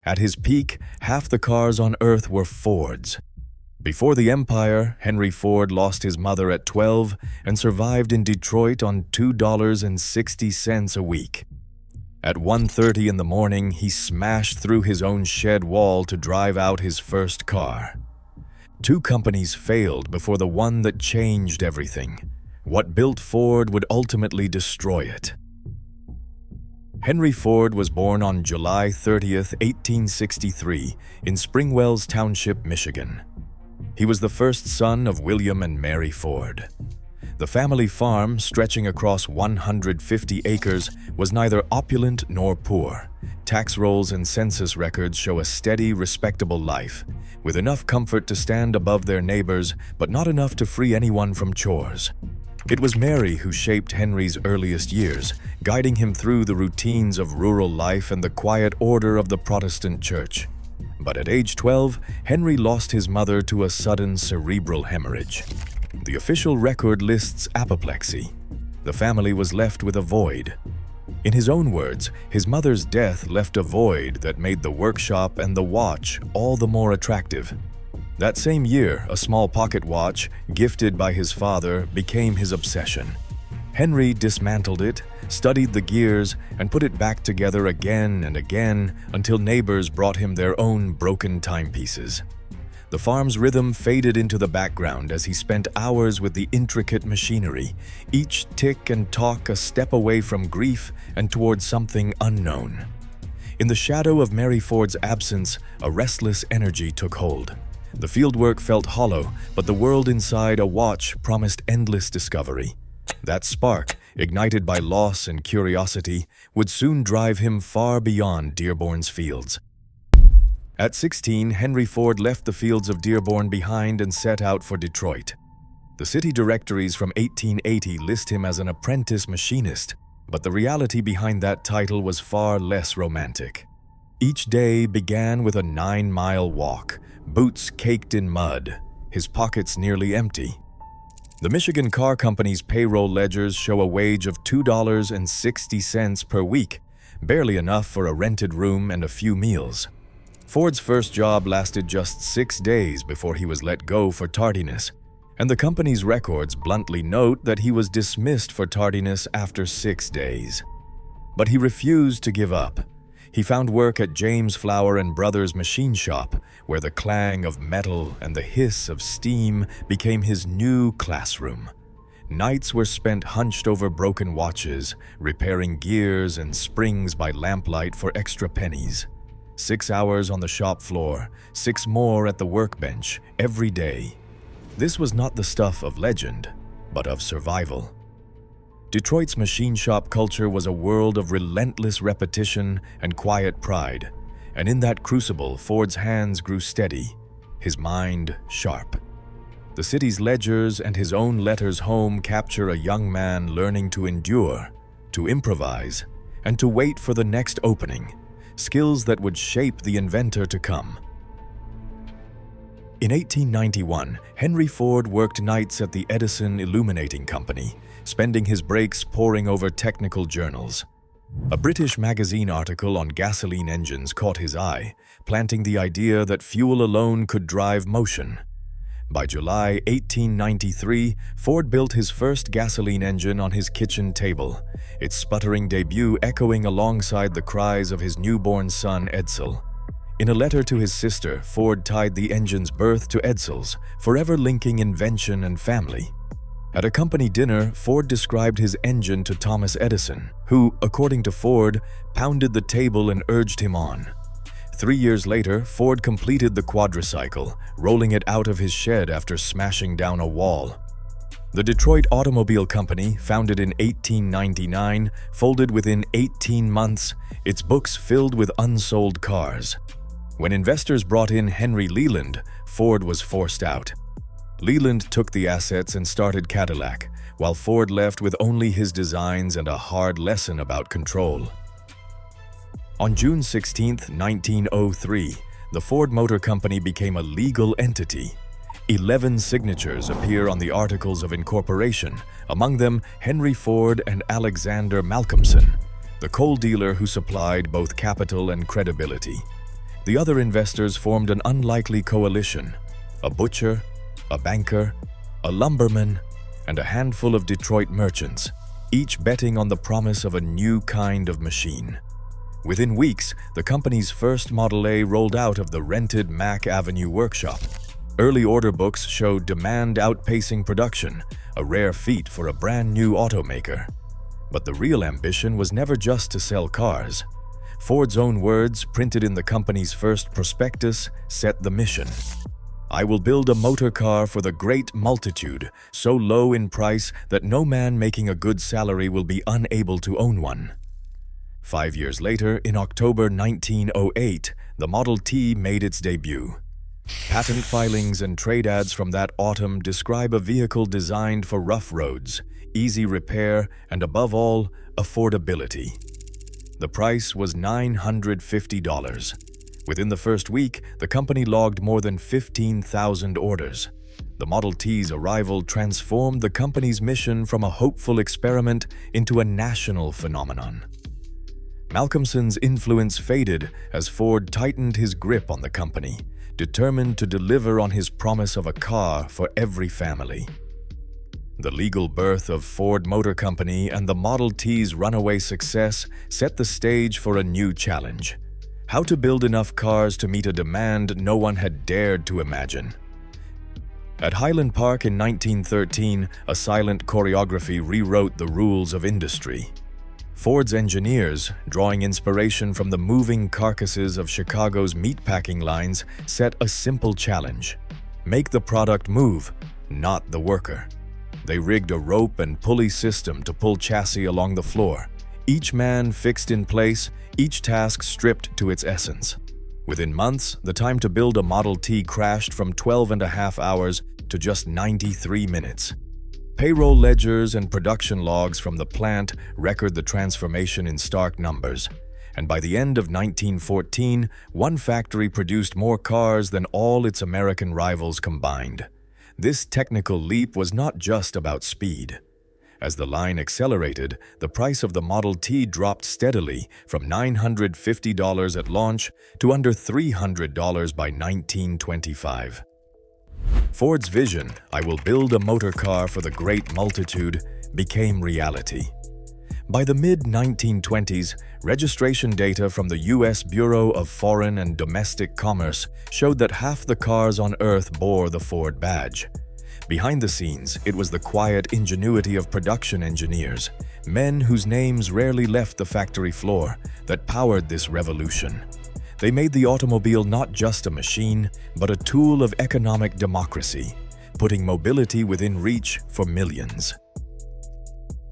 At his peak, half the cars on Earth were Fords. Before the empire, Henry Ford lost his mother at 12 and survived in Detroit on $2.60 a week. At 1:30 in the morning, he smashed through his own shed wall to drive out his first car. Two companies failed before the one that changed everything. What built Ford would ultimately destroy it. Henry Ford was born on July 30th, 1863, in Springwells Township, Michigan. He was the first son of William and Mary Ford. The family farm, stretching across 150 acres, was neither opulent nor poor. Tax rolls and census records show a steady, respectable life, with enough comfort to stand above their neighbors, but not enough to free anyone from chores. It was Mary who shaped Henry's earliest years, guiding him through the routines of rural life and the quiet order of the Protestant Church. But at age 12, Henry lost his mother to a sudden cerebral hemorrhage. The official record lists apoplexy. The family was left with a void. In his own words, his mother's death left a void that made the workshop and the watch all the more attractive. That same year, a small pocket watch, gifted by his father, became his obsession. Henry dismantled it, studied the gears, and put it back together again and again until neighbors brought him their own broken timepieces. The farm's rhythm faded into the background as he spent hours with the intricate machinery, each tick and tock a step away from grief and towards something unknown. In the shadow of Mary Ford's absence, a restless energy took hold. The fieldwork felt hollow, but the world inside a watch promised endless discovery. That spark, ignited by loss and curiosity, would soon drive him far beyond Dearborn's fields. At 16, Henry Ford left the fields of Dearborn behind and set out for Detroit. The city directories from 1880 list him as an apprentice machinist, but the reality behind that title was far less romantic. Each day began with a 9-mile walk, boots caked in mud, his pockets nearly empty. The Michigan Car Company's payroll ledgers show a wage of $2.60 per week, barely enough for a rented room and a few meals. Ford's first job lasted just 6 days before he was let go for tardiness, and the company's records bluntly note that he was dismissed for tardiness after 6 days. But he refused to give up. He found work at James Flower & Brothers machine shop, where the clang of metal and the hiss of steam became his new classroom. Nights were spent hunched over broken watches, repairing gears and springs by lamplight for extra pennies. 6 hours on the shop floor, 6 more at the workbench, every day. This was not the stuff of legend, but of survival. Detroit's machine shop culture was a world of relentless repetition and quiet pride, and in that crucible, Ford's hands grew steady, his mind sharp. The city's ledgers and his own letters home capture a young man learning to endure, to improvise, and to wait for the next opening, skills that would shape the inventor to come. In 1891, Henry Ford worked nights at the Edison Illuminating Company, spending his breaks poring over technical journals. A British magazine article on gasoline engines caught his eye, planting the idea that fuel alone could drive motion. By July 1893, Ford built his first gasoline engine on his kitchen table, its sputtering debut echoing alongside the cries of his newborn son Edsel. In a letter to his sister, Ford tied the engine's birth to Edsel's, forever linking invention and family. At a company dinner, Ford described his engine to Thomas Edison, who, according to Ford, pounded the table and urged him on. 3 years later, Ford completed the quadricycle, rolling it out of his shed after smashing down a wall. The Detroit Automobile Company, founded in 1899, folded within 18 months, its books filled with unsold cars. When investors brought in Henry Leland, Ford was forced out. Leland took the assets and started Cadillac, while Ford left with only his designs and a hard lesson about control. On June 16, 1903, the Ford Motor Company became a legal entity. 11 signatures appear on the Articles of Incorporation, among them Henry Ford and Alexander Malcolmson, the coal dealer who supplied both capital and credibility. The other investors formed an unlikely coalition: a butcher, a banker, a lumberman, and a handful of Detroit merchants, each betting on the promise of a new kind of machine. Within weeks, the company's first Model A rolled out of the rented Mack Avenue workshop. Early order books showed demand outpacing production, a rare feat for a brand new automaker. But the real ambition was never just to sell cars. Ford's own words, printed in the company's first prospectus, set the mission. "I will build a motor car for the great multitude, so low in price that no man making a good salary will be unable to own one." 5 years later, in October 1908, the Model T made its debut. Patent filings and trade ads from that autumn describe a vehicle designed for rough roads, easy repair, and above all, affordability. The price was $950. Within the first week, the company logged more than 15,000 orders. The Model T's arrival transformed the company's mission from a hopeful experiment into a national phenomenon. Malcolmson's influence faded as Ford tightened his grip on the company, determined to deliver on his promise of a car for every family. The legal birth of Ford Motor Company and the Model T's runaway success set the stage for a new challenge: how to build enough cars to meet a demand no one had dared to imagine. At Highland Park in 1913, a silent choreography rewrote the rules of industry. Ford's engineers, drawing inspiration from the moving carcasses of Chicago's meatpacking lines, set a simple challenge: make the product move, not the worker. They rigged a rope and pulley system to pull chassis along the floor, each man fixed in place, each task stripped to its essence. Within months, the time to build a Model T crashed from 12.5 hours to just 93 minutes. Payroll ledgers and production logs from the plant record the transformation in stark numbers, and by the end of 1914, one factory produced more cars than all its American rivals combined. This technical leap was not just about speed. As the line accelerated, the price of the Model T dropped steadily from $950 at launch to under $300 by 1925. Ford's vision, "I will build a motor car for the great multitude," became reality. By the mid-1920s, registration data from the U.S. Bureau of Foreign and Domestic Commerce showed that half the cars on Earth bore the Ford badge. Behind the scenes, it was the quiet ingenuity of production engineers, men whose names rarely left the factory floor, that powered this revolution. They made the automobile not just a machine, but a tool of economic democracy, putting mobility within reach for millions.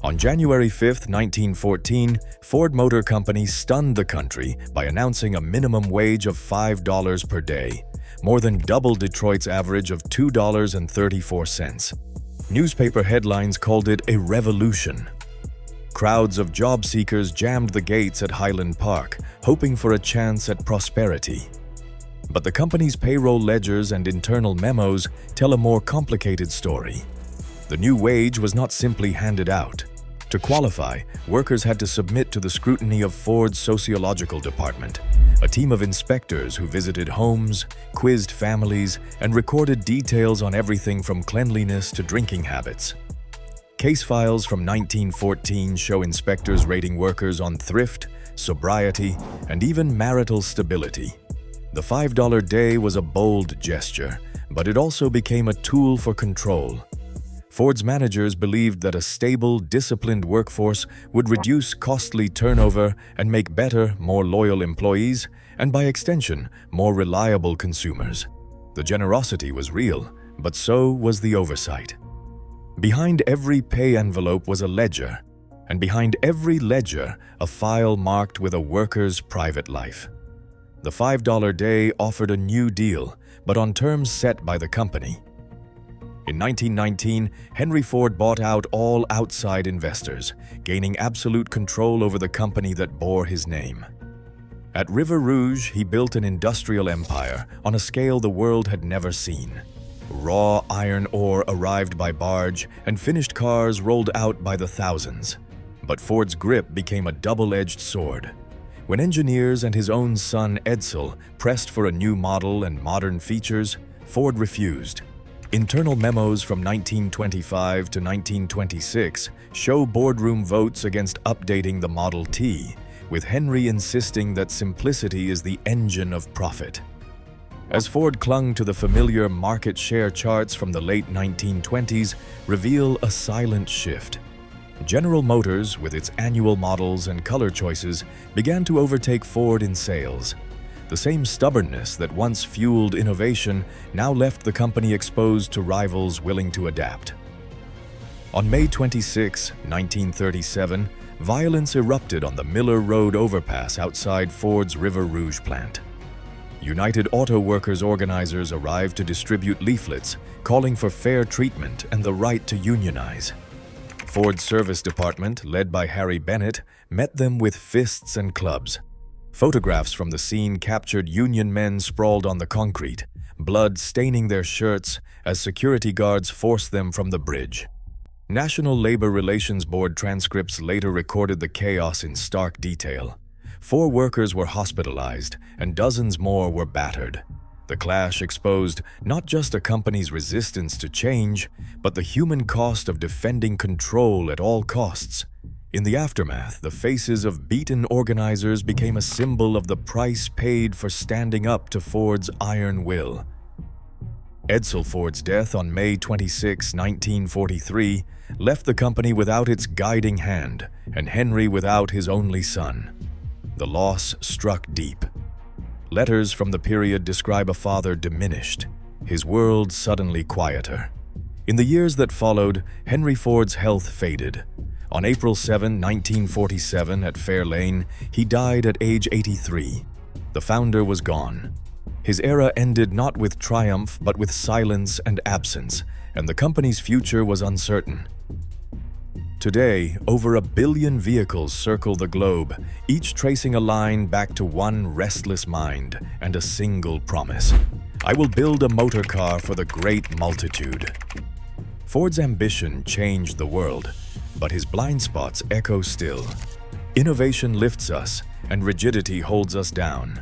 On January 5, 1914, Ford Motor Company stunned the country by announcing a minimum wage of $5 per day, more than double Detroit's average of $2.34. Newspaper headlines called it a revolution. Crowds of job seekers jammed the gates at Highland Park, hoping for a chance at prosperity. But the company's payroll ledgers and internal memos tell a more complicated story. The new wage was not simply handed out. To qualify, workers had to submit to the scrutiny of Ford's sociological department, a team of inspectors who visited homes, quizzed families, and recorded details on everything from cleanliness to drinking habits. Case files from 1914 show inspectors rating workers on thrift, sobriety, and even marital stability. The $5 day was a bold gesture, but it also became a tool for control. Ford's managers believed that a stable, disciplined workforce would reduce costly turnover and make better, more loyal employees, and by extension, more reliable consumers. The generosity was real, but so was the oversight. Behind every pay envelope was a ledger, and behind every ledger, a file marked with a worker's private life. The $5 day offered a new deal, but on terms set by the company. In 1919, Henry Ford bought out all outside investors, gaining absolute control over the company that bore his name. At River Rouge, he built an industrial empire on a scale the world had never seen. Raw iron ore arrived by barge, and finished cars rolled out by the thousands. But Ford's grip became a double-edged sword. When engineers and his own son Edsel pressed for a new model and modern features, Ford refused. Internal memos from 1925 to 1926 show boardroom votes against updating the Model T, with Henry insisting that simplicity is the engine of profit. As Ford clung to the familiar market share charts from the late 1920s, reveal a silent shift. General Motors, with its annual models and color choices, began to overtake Ford in sales. The same stubbornness that once fueled innovation now left the company exposed to rivals willing to adapt. On May 26, 1937, violence erupted on the Miller Road overpass outside Ford's River Rouge plant. United Auto Workers organizers arrived to distribute leaflets calling for fair treatment and the right to unionize. Ford's service department, led by Harry Bennett, met them with fists and clubs. Photographs from the scene captured Union men sprawled on the concrete, blood staining their shirts as security guards forced them from the bridge. National Labor Relations Board transcripts later recorded the chaos in stark detail. 4 workers were hospitalized, and dozens more were battered. The clash exposed not just a company's resistance to change, but the human cost of defending control at all costs. In the aftermath, the faces of beaten organizers became a symbol of the price paid for standing up to Ford's iron will. Edsel Ford's death on May 26, 1943, left the company without its guiding hand, and Henry without his only son. The loss struck deep. Letters from the period describe a father diminished, his world suddenly quieter. In the years that followed, Henry Ford's health faded. On April 7, 1947, at Fair Lane, he died at age 83. The founder was gone. His era ended not with triumph, but with silence and absence, and the company's future was uncertain. Today, over 1 billion vehicles circle the globe, each tracing a line back to one restless mind and a single promise: I will build a motor car for the great multitude. Ford's ambition changed the world, but his blind spots echo still. Innovation lifts us, and rigidity holds us down.